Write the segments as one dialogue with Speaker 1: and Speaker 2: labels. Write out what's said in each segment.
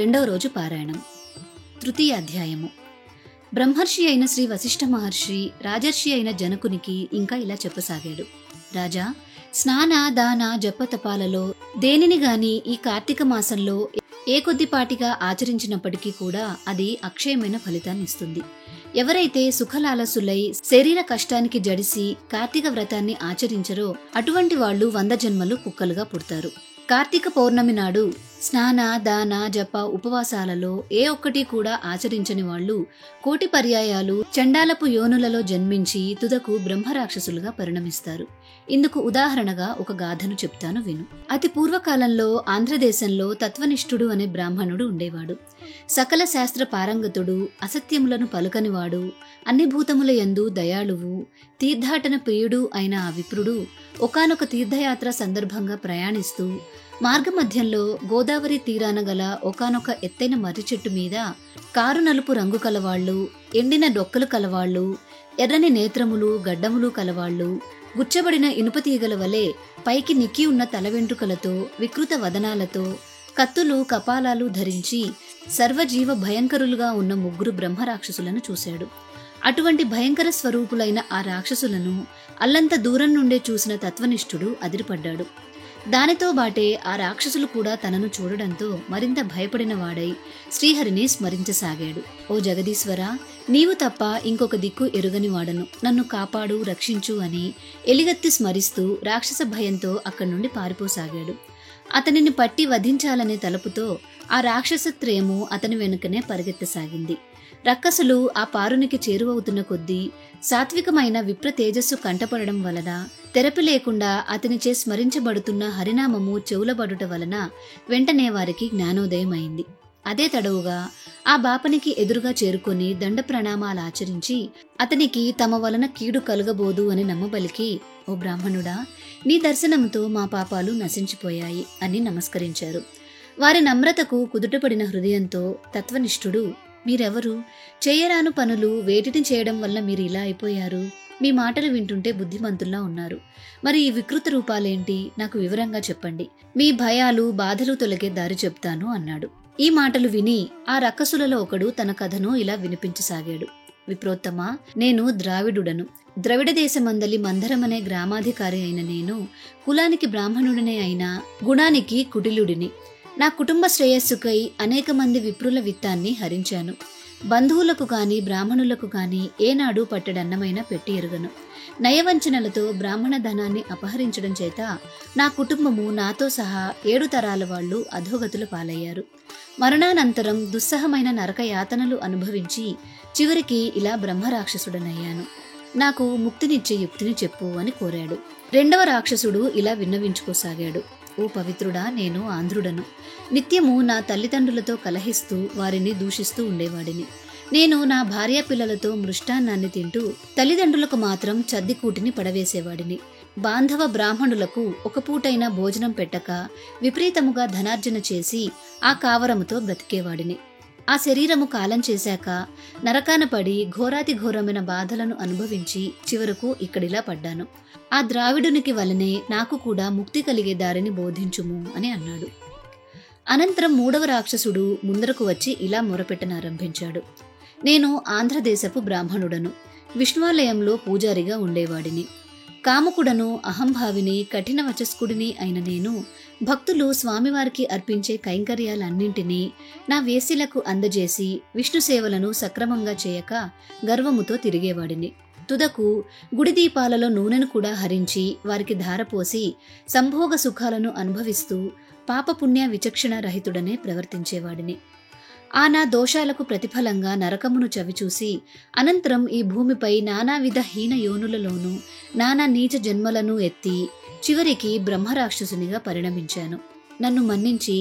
Speaker 1: రెండవ రోజు పారాయణం. తృతీయ అధ్యాయము. బ్రహ్మర్షి అయిన శ్రీ వశిష్ఠ మహర్షి రాజర్షి అయిన జనకునికి ఇంకా ఇలా చెప్పసాగాడు. రాజా, స్నాన దాన జప తపాలలో దేనిని గాని ఈ కార్తీక మాసంలో ఏ కొద్దిపాటిగా ఆచరించినప్పటికీ కూడా అది అక్షయమైన ఫలితాన్ని ఇస్తుంది. ఎవరైతే సుఖలాలసులై శరీర కష్టానికి జడిసి కార్తీక వ్రతాన్ని ఆచరించరో అటువంటి వాళ్ళు 100 జన్మలు కుక్కలుగా పుడతారు. కార్తీక పౌర్ణమి నాడు స్నాన దాన జప ఉపవాసాలలో ఏ ఒక్కటి కూడా ఆచరించని వాళ్ళు 1,000,000 పర్యాయాలు చండాలపు యోనులలో జన్మించి తుదకు బ్రహ్మరాక్షసులుగా పరిణమిస్తారు. ఇందుకు ఉదాహరణగా ఒక గాథను చెప్తాను విను. అతి పూర్వకాలంలో ఆంధ్రదేశంలో తత్వనిష్ఠుడు అనే బ్రాహ్మణుడు ఉండేవాడు. సకల శాస్త్ర పారంగతుడు, అసత్యములను పలుకనివాడు, అన్ని భూతముల యందు దయాళువు, తీర్థాటన ప్రియుడు అయిన ఆ విప్రుడు ఒకానొక తీర్థయాత్ర సందర్భంగా ప్రయాణిస్తూ మార్గమధ్యంలో గోదావరి తీరాన గల ఒకానొక ఎత్తైన మర్రి చెట్టు మీద కారు నలుపు రంగు కలవాళ్లు, ఎండిన డొక్కలు కలవాళ్లు, ఎర్రని నేత్రములు గడ్డములు కలవాళ్లు, గుచ్చబడిన ఇనుప తీగల వలె పైకి నిక్కి ఉన్న తల వెంట్రుకలతో వికృత వదనాలతో కత్తులు కపాలాలు ధరించి సర్వజీవ భయంకరులుగా ఉన్న 3 బ్రహ్మరాక్షసులను చూశాడు. అటువంటి భయంకర స్వరూపులైన ఆ రాక్షసులను అల్లంత దూరం నుండే చూసిన తత్వనిష్ఠుడు అదిరిపడ్డాడు. దానితో బాటే ఆ రాక్షసులు కూడా తనను చూడడంతో మరింత భయపడిన వాడై శ్రీహరిని స్మరించసాగాడు. ఓ జగదీశ్వర, నీవు తప్ప ఇంకొక దిక్కు ఎరుగని వాడను, నన్ను కాపాడు రక్షించు అని ఎలిగెత్తి స్మరిస్తూ రాక్షస భయంతో అక్కడి నుండి పారిపోసాగాడు. అతనిని పట్టి వధించాలనే తలపుతో ఆ రాక్షసత్రయము అతని వెనుకనే పరిగెత్తసాగింది. రక్కసులు ఆ పారునికి చేరువవుతున్న కొద్దీ సాత్వికమైన విప్ర తేజస్సు కంటపడడం వలన, తెరపి లేకుండా అతనిచే స్మరించబడుతున్న హరినామము చెవులబడుట వలన వెంటనే వారికి జ్ఞానోదయమైంది. అదే తడవుగా ఆ బాపనికి ఎదురుగా చేరుకొని దండ ప్రణామాలాచరించి అతనికి తమ వలన కీడు కలుగబోదు అని నమ్మబలికి, ఓ బ్రాహ్మణుడా, నీ దర్శనంతో మా పాపాలు నశించిపోయాయి అని నమస్కరించారు. వారి నమ్రతకు కుదుటపడిన హృదయంతో తత్వనిష్ఠుడు, మీరెవరు? చేయరాను పనులు వేటిని చేయడం వల్ల మీరు ఇలా అయిపోయారు? మీ మాటలు వింటుంటే బుద్ధిమంతుల్లా ఉన్నారు. మరి ఈ వికృత రూపాలేంటి? నాకు వివరంగా చెప్పండి. మీ భయాలు బాధలు తొలగే దారి చెప్తాను అన్నాడు. ఈ మాటలు విని ఆ రక్కసులలో ఒకడు తన కథను ఇలా వినిపించసాగాడు. విప్రోత్తమా, నేను ద్రావిడుడను. ద్రవిడ దేశమందలి మందరమనే గ్రామాధికారి అయిన నేను కులానికి బ్రాహ్మణుడినే అయినా గుణానికి కుటిలుడిని. నా కుటుంబ శ్రేయస్సుకై అనేక మంది విప్రుల విత్తాన్ని హరించాను. బంధువులకు కాని బ్రాహ్మణులకు కాని ఏనాడు పట్టెడన్నమైనా పెట్టి ఎరుగను. నయవంచనలతో బ్రాహ్మణ ధనాన్ని అపహరించడం చేత నా కుటుంబము నాతో సహా 7 తరాల వాళ్లు అధోగతుల పాలయ్యారు. మరణానంతరం దుస్సహమైన నరక యాతనలు అనుభవించి చివరికి ఇలా బ్రహ్మరాక్షసుడనయ్యాను. నాకు ముక్తినిచ్చే యుక్తిని చెప్పు అని కోరాడు. రెండవ రాక్షసుడు ఇలా విన్నవించుకోసాగాడు. ఓ పవిత్రుడా, నేను ఆంధ్రుడను. నిత్యము నా తల్లిదండ్రులతో కలహిస్తూ వారిని దూషిస్తూ ఉండేవాడిని. నేను నా భార్య పిల్లలతో మృష్టాన్నాన్ని తింటూ తల్లిదండ్రులకు మాత్రం చద్దికూటిని పడవేసేవాడిని. బాంధవ బ్రాహ్మణులకు ఒక పూటైనా భోజనం పెట్టక విపరీతముగా ధనార్జన చేసి ఆ కావరముతో బ్రతికేవాడిని. ఆ శరీరము కాలం చేశాక నరకాన పడి ఘోరాతి ఘోరమైన బాధలను అనుభవించి చివరకు ఇక్కడిలా పడ్డాను. ఆ ద్రావిడునికి వలనే నాకు కూడా ముక్తి కలిగే దారిని బోధించుము అని అన్నాడు. అనంతరం 3వ రాక్షసుడు ముందరకు వచ్చి ఇలా మొరపెట్టనారంభించాడు. నేను ఆంధ్రదేశపు బ్రాహ్మణుడను. విష్ణువాలయంలో పూజారిగా ఉండేవాడిని. కాముకుడను, అహంభావిని, కఠిన వచస్కుడిని అయిన నేను భక్తులు స్వామివారికి అర్పించే కైంకర్యాలన్నింటినీ నా వేశ్యలకు అందజేసి విష్ణు సేవలను సక్రమంగా చేయక గర్వముతో తిరిగేవాడిని. తుదకు గుడి దీపాలలో నూనెను కూడా హరించి వారికి ధారపోసి సంభోగ సుఖాలను అనుభవిస్తూ పాపపుణ్య విచక్షణ రహితుడనే ప్రవర్తించేవాడిని. ఆ నా దోషాలకు ప్రతిఫలంగా నరకమును చవిచూసి అనంతరం ఈ భూమిపై నానావిధ హీన యోనులలోనూ నానా నీచ జన్మలను ఎత్తి చివరికి బ్రహ్మరాక్షసునిగా పరిణమించాను. నన్ను మన్నించి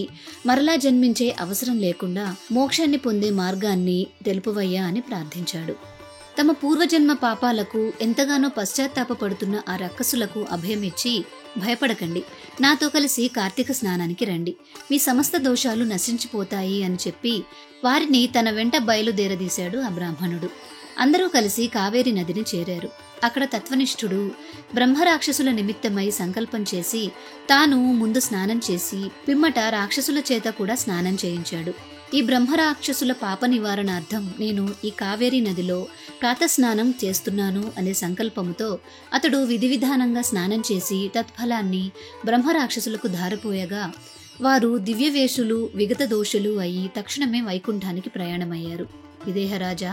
Speaker 1: మరలా జన్మించే అవసరం లేకుండా మోక్షాన్ని పొందే మార్గాన్ని తెలుపువయ్యా అని ప్రార్థించాడు. తమ పూర్వజన్మ పాపాలకు ఎంతగానో పశ్చాత్తాపపడుతున్న ఆ రక్కసులకు అభయమిచ్చి, భయపడకండి, నాతో కలిసి కార్తీక స్నానానికి రండి, మీ సమస్త దోషాలు నశించిపోతాయి అని చెప్పి వారిని తన వెంట బయలుదేరదీశాడు ఆ బ్రాహ్మణుడు. అందరూ కలిసి కావేరి నదిని చేరారు. అక్కడ తత్వనిష్ఠుడు బ్రహ్మరాక్షసుల నిమిత్తమై సంకల్పం చేసి తాను ముందు స్నానం చేసి పిమ్మట రాక్షసుల చేత కూడా స్నానం చేయించాడు. ఈ బ్రహ్మరాక్షసుల పాప నివారణార్థం నేను ఈ కావేరీ నదిలో ప్రాతస్నానం చేస్తున్నాను అనే సంకల్పముతో అతడు విధి విధానంగా స్నానం చేసి తత్ఫలాన్ని బ్రహ్మరాక్షసులకు ధారపోయగా వారు దివ్యవేషులు విగత దోషులు అయి తక్షణమే వైకుంఠానికి ప్రయాణమయ్యారు. విదేహరాజా,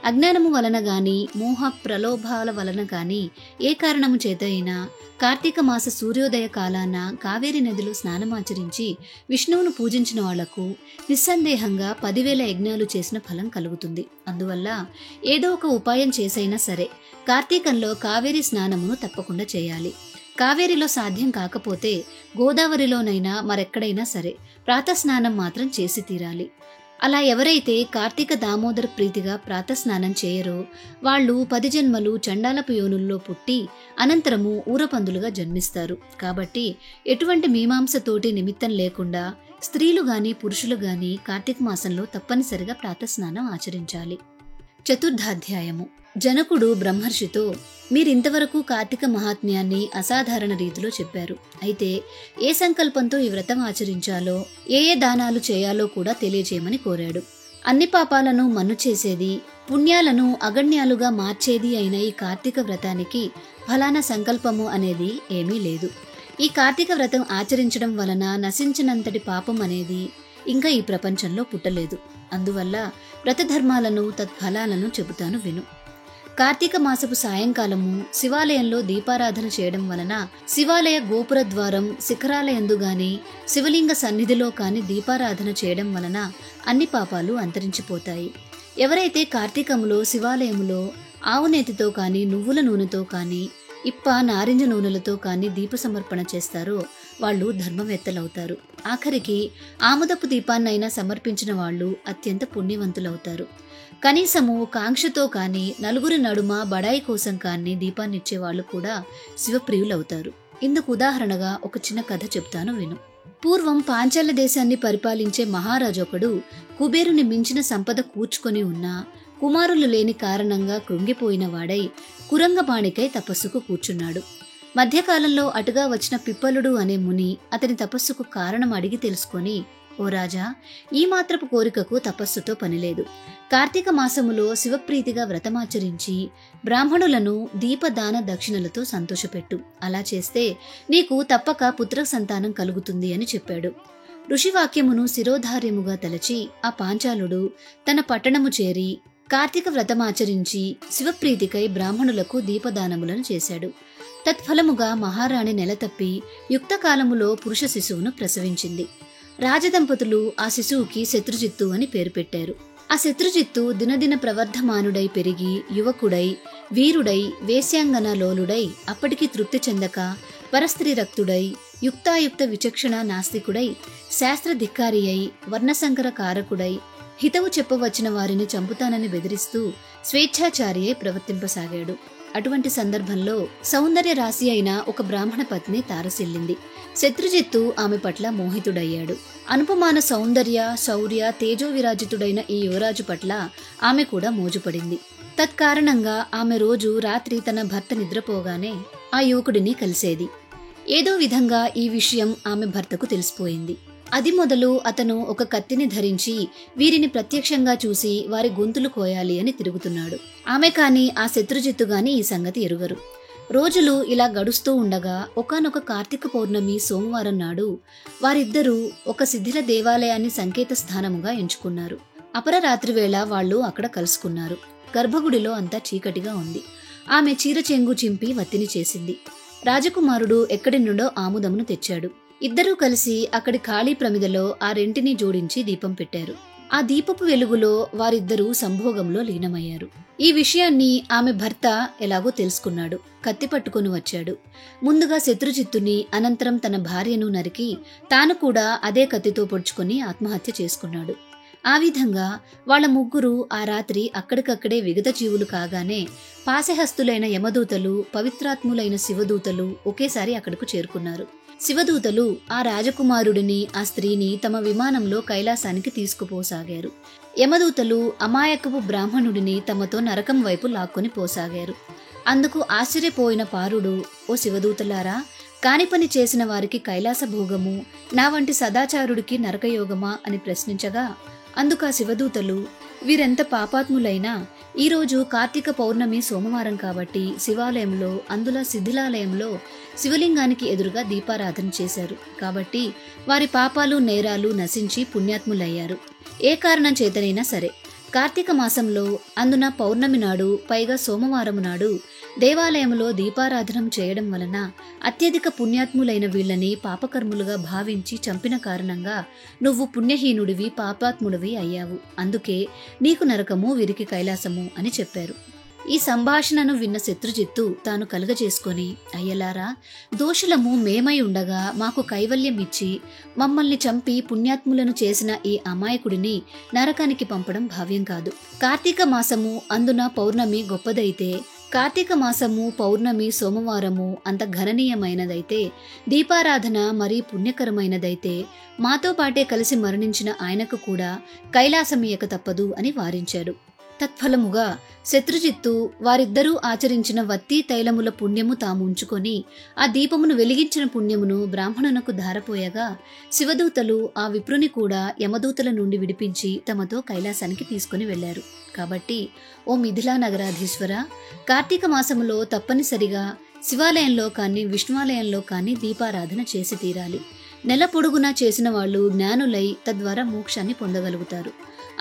Speaker 1: అజ్ఞానము వలన గాని మోహ ప్రలోభాల వలన గాని ఏ కారణము చేత అయినా కార్తీక మాస సూర్యోదయ కాలాన కావేరీ నదిలో స్నానమాచరించి విష్ణువును పూజించిన వాళ్లకు నిస్సందేహంగా 10,000 యజ్ఞాలు చేసిన ఫలం కలుగుతుంది. అందువల్ల ఏదో ఒక ఉపాయం చేసైనా సరే కార్తీకంలో కావేరీ స్నానమును తప్పకుండా చేయాలి. కావేరిలో సాధ్యం కాకపోతే గోదావరిలోనైనా మరెక్కడైనా సరే ప్రాతస్నానం మాత్రం చేసి తీరాలి. అలా ఎవరైతే కార్తీక దామోదర ప్రీతిగా ప్రాతస్నానం చేయరో వాళ్ళు 10 జన్మలు చండాలపు యోనుల్లో పుట్టి అనంతరము ఊరపందులుగా జన్మిస్తారు. కాబట్టి ఎటువంటి మీమాంసతోటి నిమిత్తం లేకుండా స్త్రీలు గాని పురుషులు గాని కార్తీక మాసంలో తప్పనిసరిగా ప్రాతస్నానం ఆచరించాలి. చతుర్థాధ్యాయము. జనకుడు బ్రహ్మర్షితో, మీరింతవరకు కార్తీక మహాత్మ్యాన్ని అసాధారణ రీతిలో చెప్పారు. అయితే ఏ సంకల్పంతో ఈ వ్రతం ఆచరించాలో, ఏ దానాలు చేయాలో కూడా తెలియజేయమని కోరాడు. అన్ని పాపాలను మన్ను చేసేది, పుణ్యాలను అగణ్యాలుగా మార్చేది అయిన ఈ కార్తీక వ్రతానికి ఫలానా సంకల్పము అనేది ఏమీ లేదు. ఈ కార్తీక వ్రతం ఆచరించడం వలన నశించినంతటి పాపం అనేది ఇంకా ఈ ప్రపంచంలో పుట్టలేదు. అందువల్ల వ్రతధర్మాలను తత్ఫలాలను చెబుతాను విను. కార్తీక మాసపు సాయంకాలము శివాలయంలో దీపారాధన చేయడం వలన శివాలయ గోపుర ద్వారం శిఖరాలయందు గాని శివలింగ సన్నిధిలో కాని దీపారాధన చేయడం వలన అన్ని పాపాలు అంతరించిపోతాయి. ఎవరైతే కార్తీకములో శివాలయములో ఆవునేతితో కాని నువ్వుల నూనెతో కాని ఇప్ప నారింజ నూనెలతో కాని దీప సమర్పణ చేస్తారో వాళ్ళు ధర్మవేత్తలవుతారు. ఆఖరికి ఆముదపు దీపాన్నైనా సమర్పించిన వాళ్ళు అత్యంత పుణ్యవంతులవుతారు. కనీసము కాంక్షతో కాని నలుగురి నడుమ బడాయి కోసం కాని దీపాన్నిచ్చే వాళ్ళు కూడా శివప్రియులవుతారు. ఇందుకు ఉదాహరణగా ఒక చిన్న కథ చెప్తాను విను. పూర్వం పాంచాల దేశాన్ని పరిపాలించే మహారాజొకడు కుబేరుని మించిన సంపద కూర్చుకొని ఉన్నా కుమారులు లేని కారణంగా కృంగిపోయిన వాడై కురంగపాణికై తపస్సుకు కూర్చున్నాడు. మధ్యకాలంలో అటుగా వచ్చిన పిప్పలుడు అనే ముని అతని తపస్సుకు కారణం అడిగి తెలుసుకొని, ఓ రాజా, ఈ మాత్రపు కోరికకు తపస్సుతో పనిలేదు. కార్తీక మాసములో శివప్రీతిగా వ్రతమాచరించి బ్రాహ్మణులను దీపదాన దక్షిణలతో సంతోషపెట్టు. అలా చేస్తే నీకు తప్పక పుత్ర సంతానం కలుగుతుంది అని చెప్పాడు. ఋషివాక్యమును శిరోధార్యముగా తలచి ఆ పాంచాలుడు తన పట్టణము చేరి కార్తీక వ్రతమాచరించి శివప్రీతికై బ్రాహ్మణులకు దీపదానములను చేశాడు. తత్ఫలముగా మహారాణి నెలతప్పి యుక్తకాలములో పురుష శిశువును ప్రసవించింది. రాజదంపతులు ఆ శిశువుకి శత్రుజిత్తు అని పేరు పెట్టారు. ఆ శత్రుజిత్తు దినదిన ప్రవర్ధమానుడై పెరిగి యువకుడై వీరుడై వేశ్యాంగన లోలుడై అప్పటికి తృప్తి చెందక పరస్త్రీ రక్తుడై యుక్తాయుక్త విచక్షణ నాస్తికుడై శాస్త్రధిక్కారి అయి వర్ణసంకర కారకుడై హితవు చెప్పవచ్చిన వారిని చంపుతానని బెదిరిస్తూ స్వేచ్ఛాచారి అయి ప్రవర్తింపసాగాడు. అటువంటి సందర్భంలో సౌందర్య రాశి అయిన ఒక బ్రాహ్మణ పత్ని తారసిల్లింది. శత్రుజిత్తు ఆమె పట్ల మోహితుడయ్యాడు. అనుపమాన సౌందర్య శౌర్య తేజో విరాజితుడైన ఈ యువరాజు పట్ల ఆమె కూడా మోజుపడింది. తత్కారణంగా ఆమె రోజు రాత్రి తన భర్త నిద్రపోగానే ఆ యువకుడిని కలిసేది. ఏదో విధంగా ఈ విషయం ఆమె భర్తకు తెలిసిపోయింది. అది మొదలు అతను ఒక కత్తిని ధరించి వీరిని ప్రత్యక్షంగా చూసి వారి గొంతులు కోయాలి అని తిరుగుతున్నాడు. ఆమె కాని ఆ శత్రుజిత్తు గాని ఈ సంగతి ఎరుగరు. రోజులు ఇలా గడుస్తూ ఉండగా ఒకానొక కార్తీక పౌర్ణమి సోమవారం నాడు వారిద్దరూ ఒక శిథిల దేవాలయాన్ని సంకేత స్థానముగా ఎంచుకున్నారు. అపరరాత్రి వేళ వాళ్ళు అక్కడ కలుసుకున్నారు. గర్భగుడిలో అంతా చీకటిగా ఉంది. ఆమె చీర చెంగు చింపి వత్తిని చేసింది. రాజకుమారుడు ఎక్కడి నుండో ఆముదమును తెచ్చాడు. ఇద్దరూ కలిసి అక్కడి ఖాళీ ప్రమిదలో ఆ రెంటిని జోడించి దీపం పెట్టారు. ఆ దీపపు వెలుగులో వారిద్దరూ సంభోగంలో లీనమయ్యారు. ఈ విషయాన్ని ఆమె భర్త ఎలాగో తెలుసుకున్నాడు. కత్తి పట్టుకుని వచ్చాడు. ముందుగా శత్రుజిత్తుని, అనంతరం తన భార్యను నరికి తాను కూడా అదే కత్తితో పొడుచుకొని ఆత్మహత్య చేసుకున్నాడు. ఆ విధంగా వాళ్ళ ముగ్గురు ఆ రాత్రి అక్కడికక్కడే విగత జీవులు కాగానే పాశహస్తులైన యమదూతలు, పవిత్రాత్ములైన శివదూతలు ఒకేసారి అక్కడకు చేరుకున్నారు. శివదూతలు ఆ రాజకుమారుడిని, ఆ స్త్రీని తమ విమానంలో కైలాసానికి తీసుకుపోసాగారు. యమదూతలు అమాయకపు బ్రాహ్మణుడిని తమతో నరకం వైపు లాక్కొని పోసాగారు. అందుకు ఆశ్చర్యపోయిన పారుడు, ఓ శివదూతలారా, కాని పని చేసిన వారికి కైలాస భోగము, నా వంటి సదాచారుడికి నరకయోగమా అని ప్రశ్నించగా అందుకు ఆ శివదూతలు, వీరెంత పాపాత్ములైనా ఈరోజు కార్తీక పౌర్ణమి సోమవారం కాబట్టి శివాలయంలో, అందులో శిథిలాలయంలో శివలింగానికి ఎదురుగా దీపారాధన చేశారు. కాబట్టి వారి పాపాలు నేరాలు నశించి పుణ్యాత్ములయ్యారు. ఏ కారణం చేతనైనా సరే కార్తీక మాసంలో, అందున పౌర్ణమి నాడు, పైగా సోమవారం నాడు దేవాలయంలో దీపారాధనం చేయడం వలన అత్యధిక పుణ్యాత్ములైన వీళ్ళని పాపకర్ములుగా భావించి చంపిన కారణంగా నువ్వు పుణ్యహీనుడివి, పాపాత్ముడివి అయ్యావు. అందుకే నీకు నరకము, వీరికి కైలాసము అని చెప్పారు. ఈ సంభాషణను విన్న శత్రుజిత్తు తాను కలుగజేసుకొని, అయ్యలారా, దోషులము మేమై ఉండగా మాకు కైవల్యం ఇచ్చి మమ్మల్ని చంపి పుణ్యాత్ములను చేసిన ఈ అమాయకుడిని నరకానికి పంపడం భావ్యం కాదు. కార్తీక మాసము, అందున పౌర్ణమి గొప్పదైతే, కార్తీక మాసము పౌర్ణమి సోమవారము అంత ఘననీయమైనదైతే, దీపారాధన మరీ పుణ్యకరమైనదైతే మాతో పాటే కలిసి మరణించిన ఆయనకు కూడా కైలాసమియక తప్పదు అని వారించాడు. తత్ఫలముగా శత్రుజిత్తు వారిద్దరూ ఆచరించిన వత్తి తైలముల పుణ్యము తాము ఉంచుకొని ఆ దీపమును వెలిగించిన పుణ్యమును బ్రాహ్మణునకు ధారపోయగా శివదూతలు ఆ విప్రుని కూడా యమదూతల నుండి విడిపించి తమతో కైలాసానికి తీసుకుని వెళ్లారు. కాబట్టి ఓ మిథిలా నగరాధీశ్వర, కార్తీక మాసములో తప్పనిసరిగా శివాలయంలో కానీ విష్ణువాలయంలో కానీ దీపారాధన చేసి తీరాలి. నెల పొడుగునా చేసిన వాళ్ళు జ్ఞానులై తద్వారా మోక్షాన్ని పొందగలుగుతారు.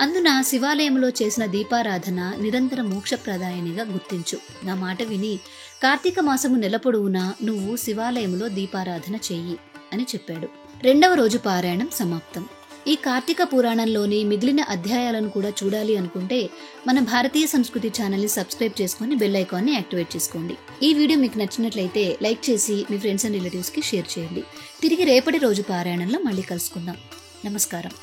Speaker 1: అందున శివాలయంలో చేసిన దీపారాధన నిరంతర మోక్షప్రదాయనిగా గుర్తించు. నా మాట విని కార్తీక మాసము నెల పొడవునా నువ్వు శివాలయంలో దీపారాధన చెయ్యి అని చెప్పాడు. 2వ రోజు పారాయణం సమాప్తం. ఈ కార్తీక పురాణంలోని మిగిలిన అధ్యాయాలను కూడా చూడాలి అనుకుంటే మన భారతీయ సంస్కృతి ఛానల్ని సబ్స్క్రైబ్ చేసుకుని బెల్ ఐకాన్ని యాక్టివేట్ చేసుకోండి. ఈ వీడియో మీకు నచ్చినట్లయితే లైక్ చేసి మీ ఫ్రెండ్స్ అండ్ రిలేటివ్స్కి షేర్ చేయండి. తిరిగి రేపటి రోజు పారాయణంలో మళ్ళీ కలుసుకుందాం. నమస్కారం.